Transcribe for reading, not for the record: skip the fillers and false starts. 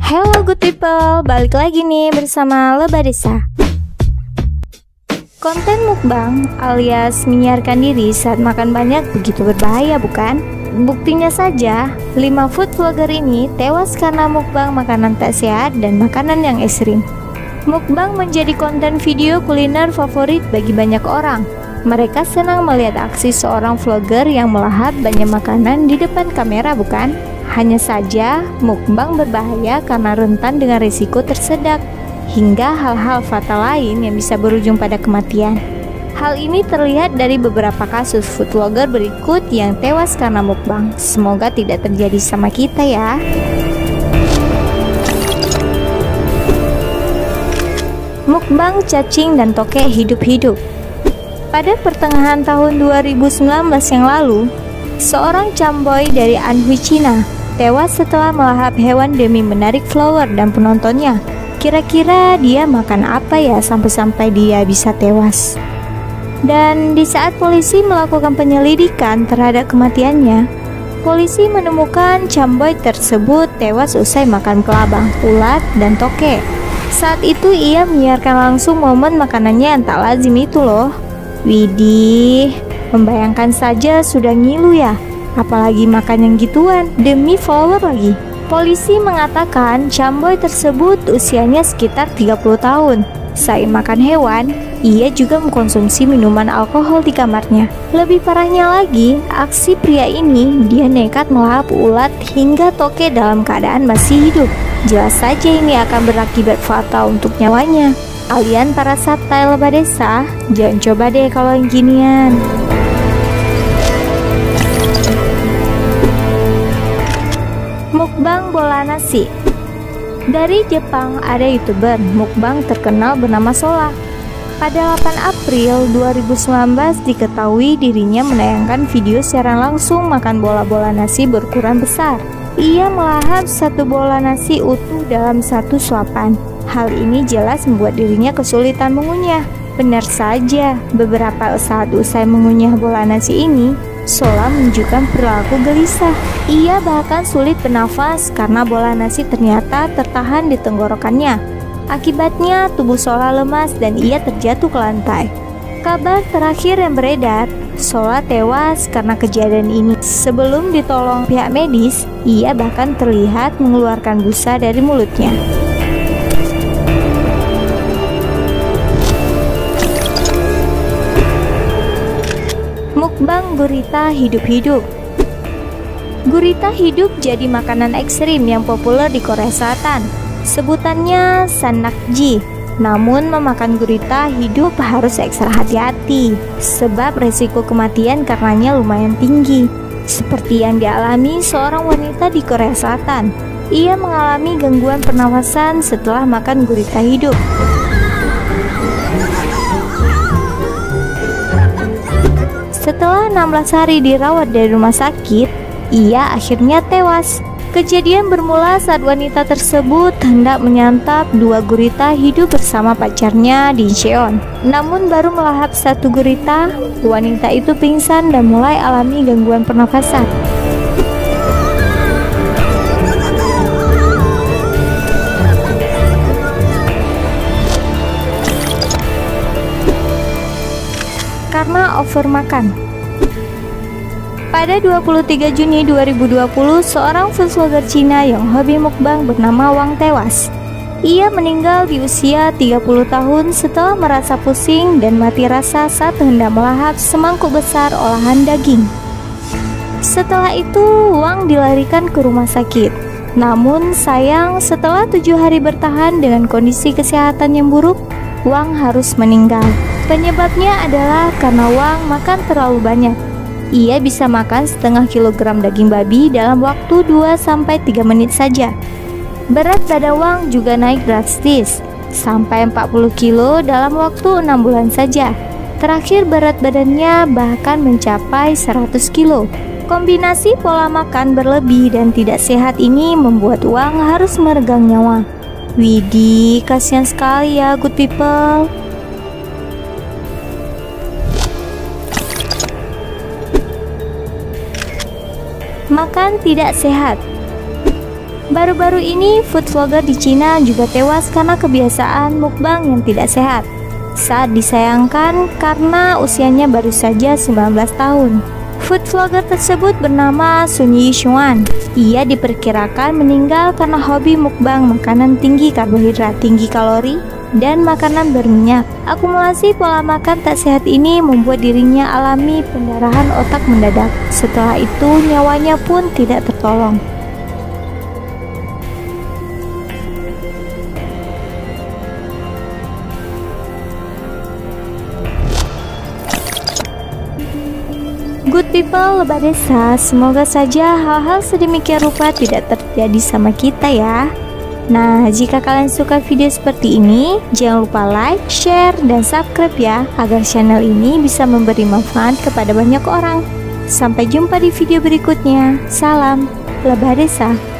Hello good people, balik lagi nih bersama Lebah Desa. Konten mukbang alias menyiarkan diri saat makan banyak begitu berbahaya bukan? Buktinya saja, 5 food vlogger ini tewas karena mukbang makanan tak sehat dan makanan yang ekstrim. Mukbang menjadi konten video kuliner favorit bagi banyak orang. Mereka senang melihat aksi seorang vlogger yang melahap banyak makanan di depan kamera bukan? Hanya saja, mukbang berbahaya karena rentan dengan risiko tersedak, hingga hal-hal fatal lain yang bisa berujung pada kematian. Hal ini terlihat dari beberapa kasus food vlogger berikut yang tewas karena mukbang. Semoga tidak terjadi sama kita ya. Mukbang cacing dan tokek hidup-hidup. Pada pertengahan tahun 2019 yang lalu, seorang camboy dari Anhui, Cina tewas setelah melahap hewan demi menarik follower dan penontonnya. Kira-kira dia makan apa ya sampai-sampai dia bisa tewas? Dan di saat polisi melakukan penyelidikan terhadap kematiannya, polisi menemukan camboy tersebut tewas usai makan kelabang, ulat, dan tokek. Saat itu ia menyiarkan langsung momen makanannya yang tak lazim itu loh. Widih, membayangkan saja sudah ngilu ya. Apalagi makan yang gituan, demi follower lagi. Polisi mengatakan camboy tersebut usianya sekitar 30 tahun. Saat makan hewan, ia juga mengkonsumsi minuman alkohol di kamarnya. Lebih parahnya lagi, aksi pria ini dia nekat melahap ulat hingga tokek dalam keadaan masih hidup. Jelas saja ini akan berakibat fatal untuk nyawanya. Kalian para subtitle Lebah Desa, jangan coba deh kalau yang ginian. Mukbang bola nasi. Dari Jepang ada YouTuber mukbang terkenal bernama Sola. Pada 8 April 2019 diketahui dirinya menayangkan video siaran langsung makan bola-bola nasi berukuran besar. Ia melahap satu bola nasi utuh dalam satu suapan. Hal ini jelas membuat dirinya kesulitan mengunyah. Benar saja, beberapa saat usai mengunyah bola nasi ini, Sola menunjukkan perilaku gelisah. Ia bahkan sulit bernafas karena bola nasi ternyata tertahan di tenggorokannya. Akibatnya tubuh Sola lemas dan ia terjatuh ke lantai. Kabar terakhir yang beredar, Sola tewas karena kejadian ini. Sebelum ditolong pihak medis, ia bahkan terlihat mengeluarkan busa dari mulutnya. Mukbang gurita hidup-hidup. Gurita hidup jadi makanan ekstrim yang populer di Korea Selatan. Sebutannya sannakji. Namun memakan gurita hidup harus ekstra hati-hati, sebab resiko kematian karenanya lumayan tinggi. Seperti yang dialami seorang wanita di Korea Selatan. Ia mengalami gangguan pernafasan setelah makan gurita hidup. Setelah 16 hari dirawat di rumah sakit, ia akhirnya tewas. Kejadian bermula saat wanita tersebut hendak menyantap 2 gurita hidup bersama pacarnya di Incheon. Namun baru melahap 1 gurita, wanita itu pingsan dan mulai alami gangguan pernafasan. Karena over makan. Pada 23 Juni 2020, seorang food vlogger Cina yang hobi mukbang bernama Wang tewas. Ia meninggal di usia 30 tahun setelah merasa pusing dan mati rasa saat hendak melahap semangkuk besar olahan daging. Setelah itu, Wang dilarikan ke rumah sakit. Namun sayang, setelah 7 hari bertahan dengan kondisi kesehatan yang buruk, Wang harus meninggal. Penyebabnya adalah karena Wang makan terlalu banyak. Ia bisa makan setengah kilogram daging babi dalam waktu 2-3 menit saja. Berat badan Wang juga naik drastis, sampai 40 kilo dalam waktu 6 bulan saja. Terakhir berat badannya bahkan mencapai 100 kilo. Kombinasi pola makan berlebih dan tidak sehat ini membuat Wang harus meregang nyawa. Widih, kasihan sekali ya good people. Makan tidak sehat. Baru-baru ini, food vlogger di Cina juga tewas karena kebiasaan mukbang yang tidak sehat. Saat disayangkan karena usianya baru saja 19 tahun. Food vlogger tersebut bernama Sun Yixuan. Ia diperkirakan meninggal karena hobi mukbang makanan tinggi karbohidrat, tinggi kalori, dan makanan berminyak. Akumulasi pola makan tak sehat ini membuat dirinya alami pendarahan otak mendadak. Setelah itu, nyawanya pun tidak tertolong. Good people, Lebah Desa, semoga saja hal-hal sedemikian rupa tidak terjadi sama kita ya. Nah, jika kalian suka video seperti ini, jangan lupa like, share, dan subscribe ya, agar channel ini bisa memberi manfaat kepada banyak orang. Sampai jumpa di video berikutnya. Salam, Lebah Desa.